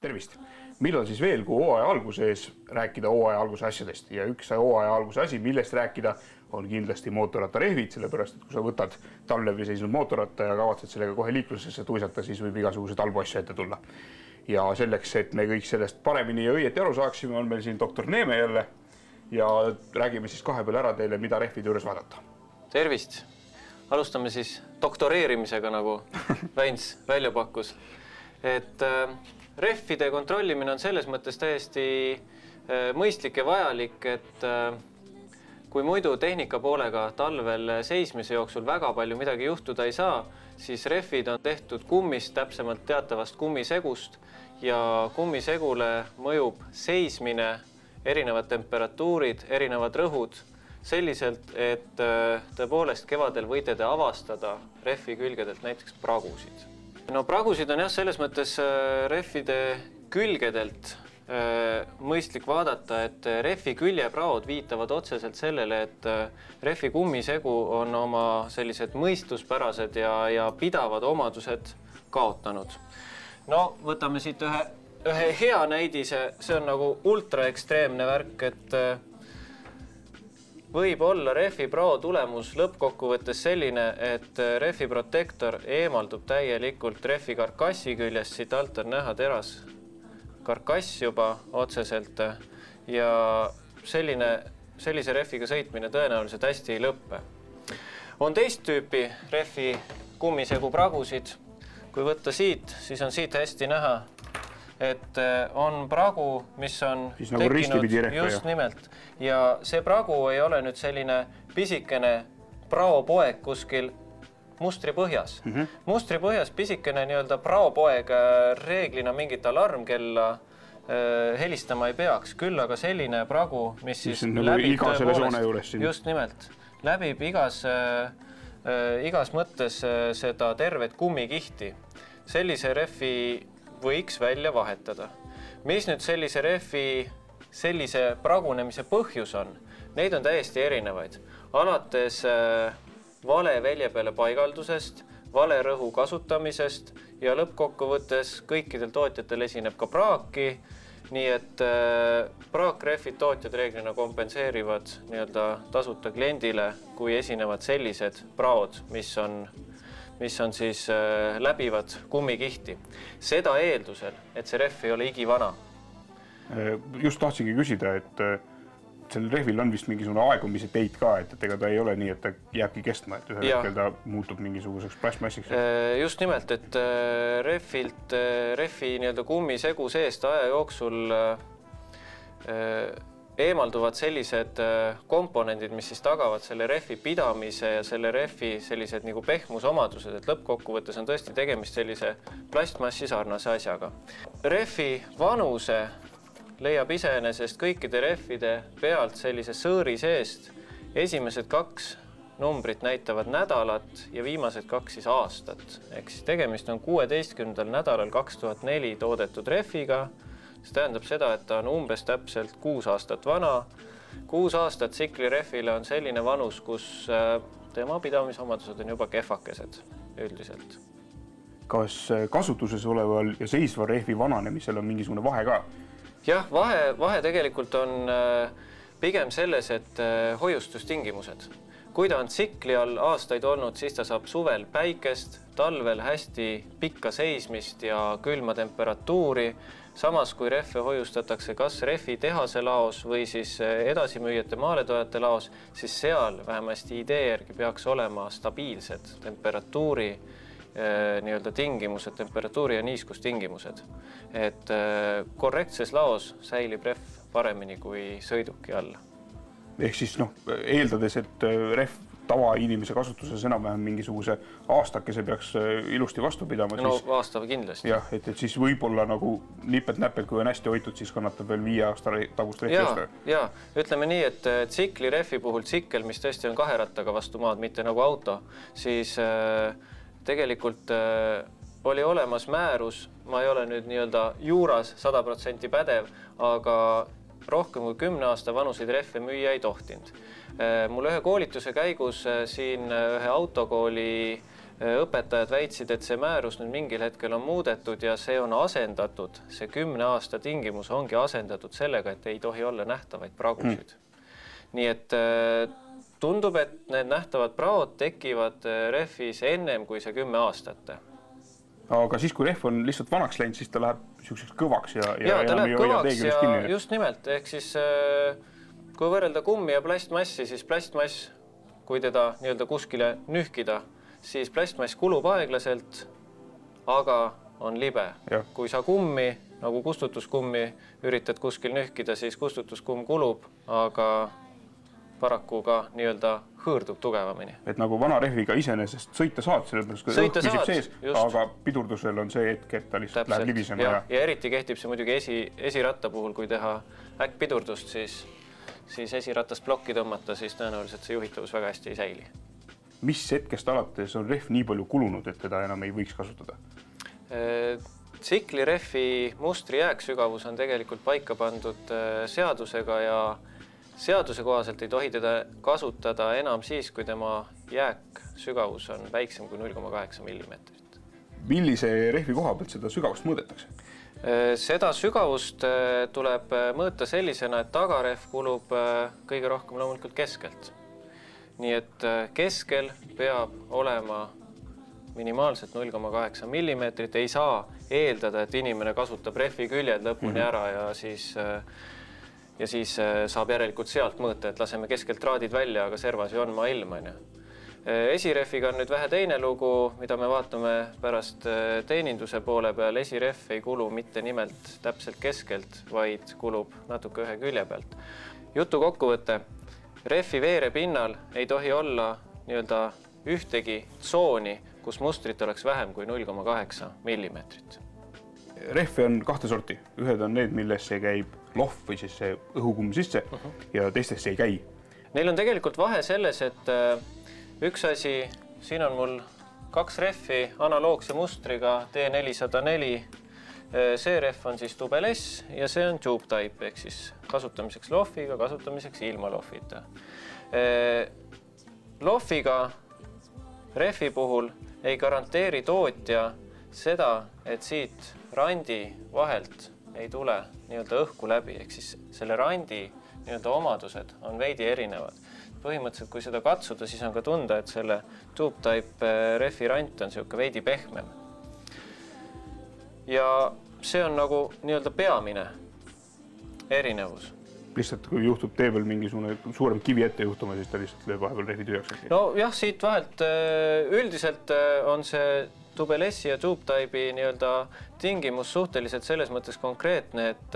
Tervist! Millal siis veel kui hooaja alguses rääkida hooaja alguse asjadest ja üks hooaja alguse asi, millest rääkida, on kindlasti mootorrattarehvid, sellepärast, et kui sa võtad talvelevi seisnud mootorratta ja kavatsed sellega kohe liiklusesse tuisata, siis võib igasuguse talbuasja ette tulla. Ja selleks, et me kõik sellest paremini ja õieti aru saaksime, on meil siin doktor Neeme jälle ja räägime siis kahe peale ära teile, mida rehvide juures vaadata. Tervist! Alustame siis doktoreerimisega, nagu Väins välja pakkus. Et rehvide kontrollimine on selles mõttes täiesti mõistlik ja vajalik, et kui muidu tehnika poolega talvel seismise jooksul väga palju midagi juhtuda ei saa, siis rehvid on tehtud kummist, täpsemalt teatavast kummisegust ja kummisegule mõjub seismine, erinevad temperatuurid, erinevad rõhud selliselt, et tõepoolest kevadel võite te avastada rehvi külgedelt näiteks pragusid. No pragusid on jah, selles mõttes rehvide külgedelt mõistlik vaadata, et rehvi küljepraod viitavad otseselt sellele, et rehvi kummisegu on oma sellised mõistuspärased ja pidavad omadused kaotanud. No võtame siit ühe hea näidise, see on nagu ultraekstreemne värk, et võib olla rehvi prao tulemus lõppkokkuvõttes selline, et rehvi protektor eemaldub täielikult rehvi karkassi küljest, siit alt on näha teras karkass juba otseselt ja sellise rehviga sõitmine tõenäoliselt hästi ei lõppe. On teist tüüpi rehvi kummisegu pragusid. Kui võtta siit, siis on siit hästi näha, et on pragu, mis on nagu tekkinud just nimelt. Ja see pragu ei ole nüüd selline pisikene praopoeg kuskil mustri põhjas. Mustri põhjas pisikene nii-öelda praopoeg reeglina mingit alarmkella helistama ei peaks. Küll aga selline pragu, mis siis läbib just nimelt, läbib igas mõttes seda tervet kummikihti. Sellise rehvi võiks välja vahetada. Mis nüüd sellise rehvi sellise pragunemise põhjus on? Neid on täiesti erinevaid. Alates vale välja peale paigaldusest, vale rõhu kasutamisest ja lõppkokkuvõttes kõikidel tootjatel esineb ka praaki, nii et praakrehvid tootjad reeglina kompenseerivad nii-öelda tasuta kliendile, kui esinevad sellised praod, mis on siis läbivad kummikihti. Seda eeldusel, et see rehv ei ole igivana. Just tahtsingi küsida, et sellel rehvil on vist mingisugune aegumise teit ka, et ega ta ei ole nii, et ta jääbki kestma, et ühel hetkel ta muutub mingisuguseks plastmassiks. Just nimelt, et rehvi nii-öelda kummisegu seest aja jooksul eemalduvad sellised komponendid, mis siis tagavad selle rehvi pidamise ja selle rehvi sellised nagu pehmusomadused, et lõppkokkuvõttes on tõesti tegemist sellise plastmassi sarnase asjaga. Rehvi vanuse leiab iseenesest kõikide rehvide pealt sellise sõõri seest. Esimesed 2 numbrit näitavad nädalat ja viimased 2 siis aastat. Ehk siis tegemist on 16. nädalal 2004 toodetud rehviga. See tähendab seda, et ta on umbes täpselt 6 aastat vana. 6 aastat tsikli rehvile on selline vanus, kus tema pidamisomadused on juba kehvakesed üldiselt. Kas kasutuses oleval ja seisva rehvi vananemisel on mingisugune vahe ka? Jah, vahe tegelikult on pigem selles, et hoiustustingimused. Kui ta on tsikli all aastaid olnud, siis ta saab suvel päikest, talvel hästi pikka seismist ja külma temperatuuri. Samas, kui rehve hoiustatakse kas rehvi tehase laos või siis edasimüüjate maaletootajate laos, siis seal vähemasti idee järgi peaks olema stabiilsed temperatuuri nii-öelda tingimused, temperatuuri ja niiskustingimused. Et korrektses laos säilib rehv paremini kui sõiduki all. Ehk siis eeldades, et rehv tavainimese kasutuses enam-vähem mingisuguse aastakese peaks ilusti vastu pidama. No aasta kindlasti. Jah, et siis võib-olla nagu nipet-näpet, kui on hästi hoitud, siis kannatab veel 5 aasta tagust rehvi osta. Jaa, ütleme nii, et tsikli rehvi puhul tsikkel, mis tõesti on 2 rattaga vastu maad, mitte nagu auto, siis tegelikult oli olemas määrus, ma ei ole nüüd nii-öelda juuras 100% pädev, aga rohkem kui 10 aasta vanuseid rehve müüa ei tohtinud. Mul ühe koolituse käigus siin ühe autokooli õpetajad väitsid, et see määrus nüüd mingil hetkel on muudetud ja see on asendatud, see 10 aasta tingimus ongi asendatud sellega, et ei tohi olla nähtavaid pragusid. Nii et tundub, et need nähtavad praod tekivad rehvis ennem kui see 10 aastat. Aga siis, kui rehv on lihtsalt vanaks läinud, siis ta läheb niisuguseks kõvaks ja ta läheb kõvaks ja kinni. just nimelt, ehk siis kui võrrelda kummi ja plastmassi, siis plastmass, kui teda nii-öelda kuskile nühkida, siis plastmass kulub aeglaselt, aga on libe. Ja. Kui sa kummi, nagu kustutuskummi üritad kuskil nühkida, siis kustutuskumm kulub, aga paraku ka nii-öelda hõõrdub tugevamini. Et nagu vana rehviga iseenesest sõita saad, sellepärast kui õhk püsib sees, aga pidurdusel on see hetk, et ta lihtsalt läheb libisema. Ja eriti kehtib see muidugi esiratta puhul, kui teha äkkpidurdust, siis esiratast plokki tõmmata, siis tõenäoliselt see juhitavus väga hästi ei säili. Mis hetkest alates on rehv nii palju kulunud, et teda enam ei võiks kasutada? Tsiklirehvi mustri jääksügavus on tegelikult paika pandud seadusega ja seaduse kohaselt ei tohi teda kasutada enam siis, kui tema jääksügavus on väiksem kui 0,8 millimeetrit. Millise rehvi koha pealt seda sügavust mõõdetakse? Seda sügavust tuleb mõõta sellisena, et tagarehv kulub kõige rohkem loomulikult keskelt. Nii et keskel peab olema minimaalselt 0,8 millimeetrit. Ei saa eeldada, et inimene kasutab rehvi küljed lõpuni ära ja siis saab järelikult sealt mõõta, et laseme keskelt traadid välja, aga servas ju on maailm. Esirehviga on nüüd vähe teine lugu, mida me vaatame pärast teeninduse poole peal. Esirehv ei kulu mitte nimelt täpselt keskelt, vaid kulub natuke ühe külje pealt. Jutu kokkuvõte. Rehvi veere pinnal ei tohi olla nii-öelda ühtegi tsooni, kus mustrit oleks vähem kui 0,8 millimeetrit. Rehve on kahte sorti. Ühed on need, millesse käib lohv või siis see õhukumm sisse ja teistesse ei käi. Neil on tegelikult vahe selles, et üks asi, siin on mul 2 rehvi analoogse mustriga T404. See rehv on siis Tubel S ja see on tube type, ehk siis kasutamiseks lohviga, kasutamiseks ilma lohvita. Lohviga rehvi puhul ei garanteeri tootja seda, et siit randi vahelt ei tule nii-öelda õhku läbi, ehk siis selle randi nii-öelda omadused on veidi erinevad. Põhimõtteliselt, kui seda katsuda, siis on ka tunda, et selle tube type rehvi rant on siuke veidi pehmem. Ja see on nagu nii-öelda peamine erinevus. Lihtsalt kui juhtub tee peal mingisugune suurem kivi ette juhtuma, siis ta lihtsalt lööb vahepeal rehvi tühjaks. No jah, siit vahelt üldiselt on see Tubel S ja tube type'i nii-öelda tingimus suhteliselt selles mõttes konkreetne, et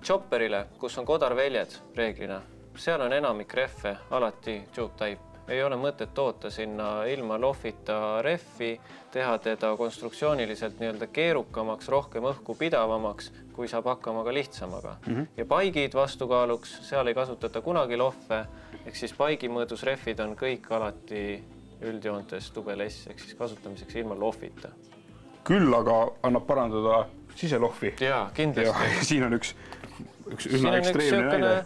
chopperile, kus on kodarväljed reeglina, seal on enamik rehve alati tube type. Ei ole mõtet toota sinna ilma lohvita rehvi, teha teda konstruktsiooniliselt nii-öelda keerukamaks, rohkem õhku pidavamaks, kui saab hakkama ka lihtsamaga. Ja paigid vastukaaluks, seal ei kasutata kunagi lohve, ehk siis paigimõõdus rehvid on kõik alati üldjoontes Tubel S, ehk siis kasutamiseks ilma lohvita. Küll aga annab parandada siselohvi. Jaa, kindlasti. Ja siin on üks üsna ekstreemne näide.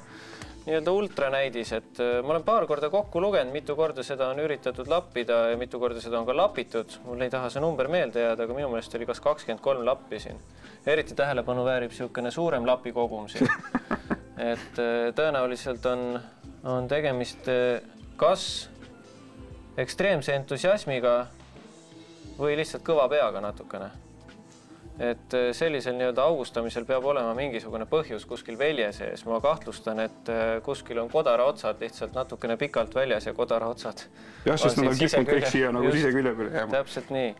Nii-öelda ultranäidis, et ma olen paar korda kokku lugenud, mitu korda seda on üritatud lappida ja mitu korda seda on ka lapitud. Mul ei taha see number meelde jääda, aga minu meelest oli kas 23 lappi siin. Eriti tähelepanu väärib siukene suurem lapi kogum siin. Et tõenäoliselt on tegemist kas ekstreemse entusiasmiga või lihtsalt kõva peaga natukene. Et sellisel nii-öelda augustamisel peab olema mingisugune põhjus kuskil velje sees. Ma kahtlustan, et kuskil on kodara otsad lihtsalt natukene pikalt väljas ja kodara otsad. Jah, sest nad on kippunud kõik siia nagu sisekülje peale jääma. Täpselt nii.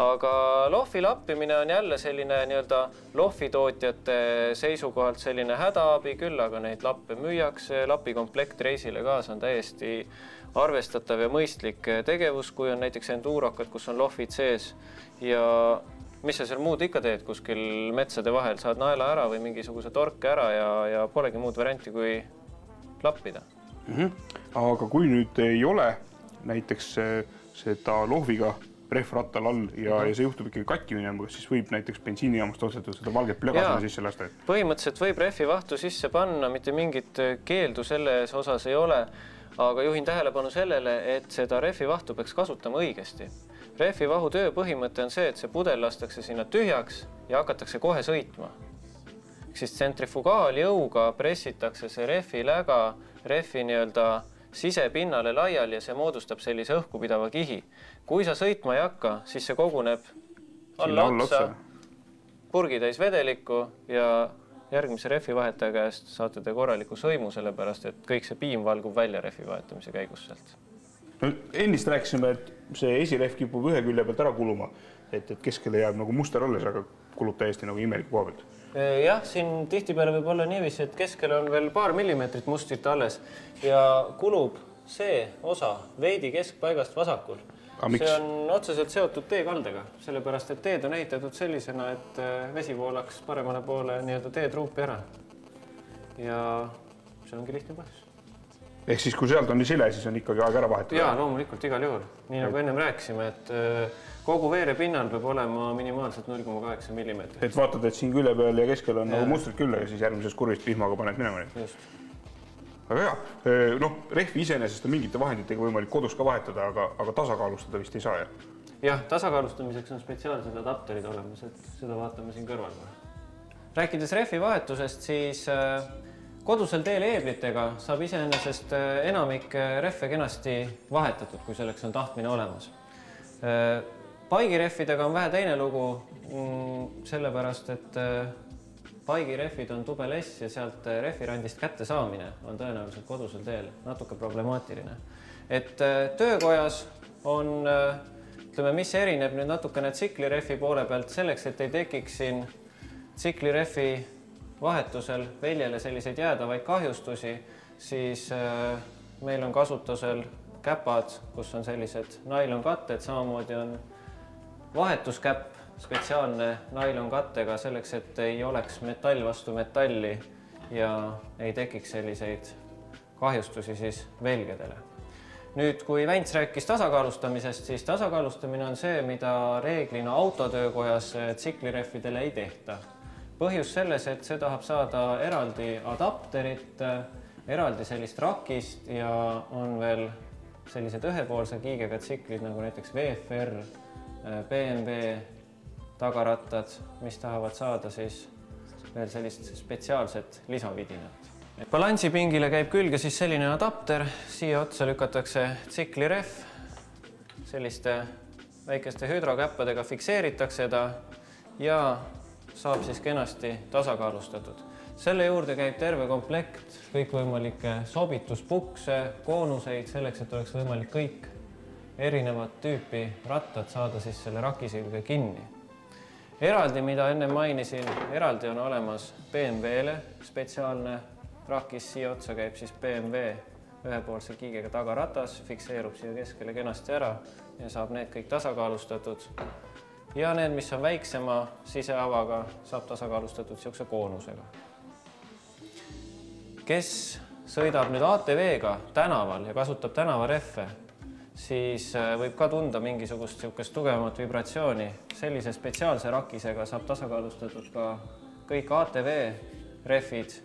Aga lohvi lappimine on jälle selline nii-öelda lohvitootjate seisukohalt selline hädaabi, küll aga neid lappe müüakse. Lapikomplekt reisile kaasa on täiesti arvestatav ja mõistlik tegevus, kui on näiteks endurokad, kus on lohvid sees ja mis sa seal muud ikka teed kuskil metsade vahel, saad naela ära või mingisuguse torke ära ja polegi muud varianti kui lappida. Aga kui nüüd ei ole näiteks seda lohviga rehv rattal all ja see juhtub ikkagi katki minema, siis võib näiteks bensiinijaamast ostetud seda valget plögasena sisse lasta? Põhimõtteliselt võib rehvivahtu sisse panna, mitte mingit keeldu selles osas ei ole, aga juhin tähelepanu sellele, et seda rehvivahtu peaks kasutama õigesti. Rehvivahu töö põhimõte on see, et see pudel lastakse sinna tühjaks ja hakatakse kohe sõitma. Siis tsentrifugaaljõuga pressitakse see rehviläga rehvi sisepinnale laiali ja see moodustab sellise õhku pidava kihi. Kui sa sõitma ei hakka, siis see koguneb alla otsa, purgitäis vedelikku ja järgmise rehvivahetaja käest saate te korraliku sõimu, sellepärast et kõik see piim valgub välja rehvivahetamise käigus sealt. No, ennist rääkisime, et see esirehv kipub ühe külje pealt ära kuluma, et keskele jääb nagu muster alles, aga kulub täiesti nagu imeliku koha pealt. Jah, siin tihtipeale võib olla niiviisi, et keskel on veel paar millimeetrit mustrit alles ja kulub see osa veidi keskpaigast vasakul. See on otseselt seotud teekaldega, sellepärast et teed on ehitatud sellisena, et vesi voolaks paremale poole teetruupi ära. Ja see ongi lihtne põhjus. Ehk siis, kui sealt on nii sile, siis on ikkagi aeg ära vahetada? Jaa, loomulikult igal juhul. Nii nagu ennem rääkisime, et kogu veere pinnal peab olema minimaalselt 0,8 millimeetrit. Et vaatad, et siin külje peal ja keskel on nagu mustrid küll ja siis järgmises kurvist vihmaga paned minema. Just. Aga hea. Rehvi iseenesest on mingite vahenditega võimalik kodus ka vahetada, aga tasakaalustada vist ei saa. Jah, tasakaalustamiseks on spetsiaalsed adapterid olemas, et seda vaatame siin kõrval. Rääkides rehvi vahetusest, siis kodusel teel eeblitega saab iseenesest enamik rehve kenasti vahetatud, kui selleks on tahtmine olemas. Paigirehvidega on vähe teine lugu, sellepärast, et paigirehvid on tubel S ja sealt rehvirandist kätte saamine on tõenäoliselt kodusel teel natuke problemaatiline. Et töökojas on, mis erineb nüüd natukene tsiklirehvi poole pealt selleks, et ei tekiks siin tsiklirehvi vahetusel väljale selliseid jäädavaid kahjustusi, siis meil on kasutusel käpad, kus on sellised nailonkatted, samamoodi on vahetuskäpp, spetsiaalne nailonkattega selleks, et ei oleks metall vastu metalli ja ei tekiks selliseid kahjustusi siis velgedele. Nüüd, kui Vents rääkis tasakaalustamisest, siis tasakaalustamine on see, mida reeglina autotöökojas tsiklirehvidele ei tehta. Põhjus selles, et see tahab saada eraldi adapterit, eraldi sellist rakist ja on veel sellised ühepoolse kiigega tsiklid, nagu näiteks VFR, BMW tagarattad, mis tahavad saada siis veel sellist spetsiaalset lisavidinat. Balansipingile käib külge siis selline adapter, siia otsa lükatakse tsiklirehv, selliste väikeste hüdrokäppadega fikseeritakse ta ja saab siis kenasti tasakaalustatud. Selle juurde käib terve komplekt kõikvõimalikke sobituspukse, koonuseid, selleks, et oleks võimalik kõik erinevat tüüpi rattad saada siis selle rakisülge kinni. Eraldi, mida enne mainisin, eraldi on olemas BMW-le spetsiaalne rakis, siia otsa käib siis BMW ühepoolse kiigega tagaratas, fikseerub siia keskele kenasti ära ja saab need kõik tasakaalustatud. Ja need, mis on väiksema siseavaga, saab tasakaalustatud siukse koonusega. Kes sõidab nüüd ATV-ga tänaval ja kasutab tänavarehve, siis võib ka tunda mingisugust siukest tugevamat vibratsiooni. Sellise spetsiaalse rakisega saab tasakaalustatud ka kõik ATV-rehvid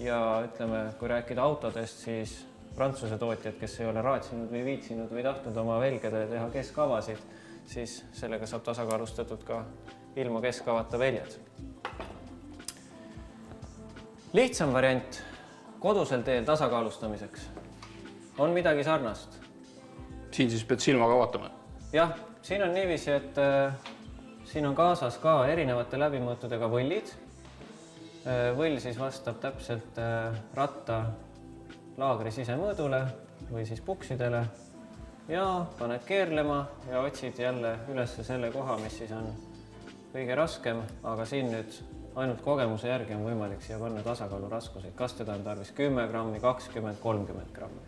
ja ütleme, kui rääkida autodest, siis Prantsuse tootjad, kes ei ole raatsinud või viitsinud või tahtnud oma velgedele teha keskavasid, siis sellega saab tasakaalustatud ka ilma keskavata väljad. Lihtsam variant kodusel teel tasakaalustamiseks on midagi sarnast. Siin siis pead silmaga vaatama? Jah, siin on niiviisi, et siin on kaasas ka erinevate läbimõõtudega võllid. Võll siis vastab täpselt ratta laagri sisemõõdule või siis puksidele. Ja paned keerlema ja otsid jälle üles selle koha, mis siis on kõige raskem, aga siin nüüd ainult kogemuse järgi on võimalik siia panna tasakaalu raskuseid. Kas teda on tarvis 10 grammi, 20, 30 grammi?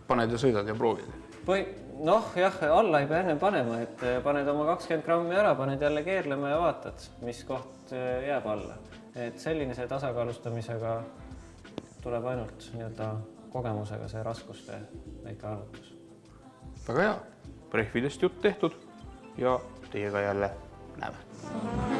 Paned ja sõidad ja proovid? Jah, alla ei pea enne panema, et paned oma 20 grammi ära, paned jälle keerlema ja vaatad, mis koht jääb alla. Et selline tasakaalustamisega tuleb ainult kogemusega see raskuste väike arvutus. Väga hea. rehvidest jutt tehtud ja teiega jälle näeme.